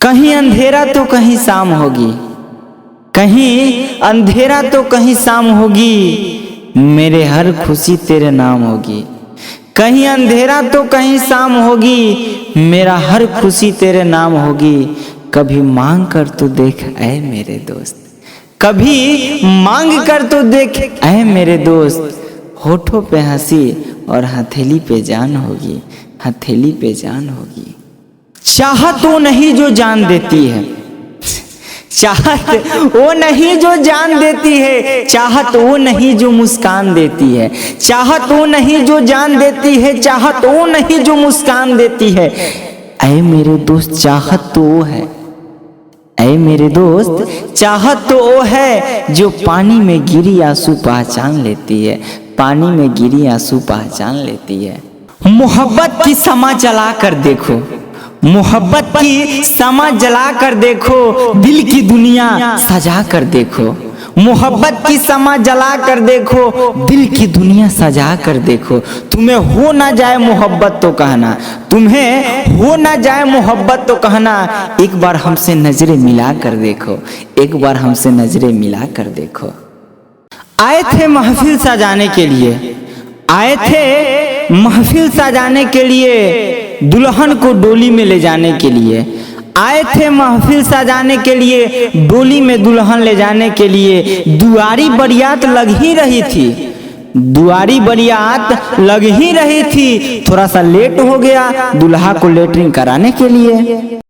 कहीं अंधेरा तो कहीं शाम होगी, कहीं अंधेरा तो कहीं शाम होगी, मेरे हर खुशी तेरे नाम होगी। कहीं अंधेरा तो कहीं शाम होगी, मेरा हर खुशी तेरे नाम होगी। कभी मांग कर तो देख ऐ मेरे दोस्त, कभी मांग कर तो देख ऐ मेरे दोस्त। होठों पे हंसी और हथेली पे जान होगी, हथेली पे जान होगी। चाहत वो नहीं जो जान देती है, चाहत वो नहीं जो जान देती है, चाहत वो नहीं जो मुस्कान देती है, चाहत वो नहीं जो जान देती है, चाहत वो नहीं जो मुस्कान देती है। ऐ मेरे दोस्त चाहत तो वो है, ऐ मेरे दोस्त चाहत तो वो है जो पानी में गिरी आंसू पहचान लेती है, पानी में गिरी आंसू पहचान लेती है। मोहब्बत की समा चला कर देखो, मोहब्बत की समा जला कर देखो, दिल की दुनिया सजा कर देखो। मोहब्बत की समा जला कर देखो, दिल की दुनिया सजा कर देखो। तुम्हें हो ना जाए मोहब्बत तो कहना, तुम्हें हो ना जाए मोहब्बत तो कहना। एक बार हमसे नजरें मिला कर देखो, एक बार हमसे नजरें मिला कर देखो। आए थे महफिल सजाने के लिए, आए थे महफिल सजाने के लिए, दुल्हन को डोली में ले जाने के लिए। आए थे महफिल सजाने के लिए, डोली में दुल्हन ले जाने के लिए। दुआरी बरियात लग ही रही थी, दुआरी बरियात लग ही रही थी। थोड़ा सा लेट हो गया दुल्हा को लेटरिंग कराने के लिए।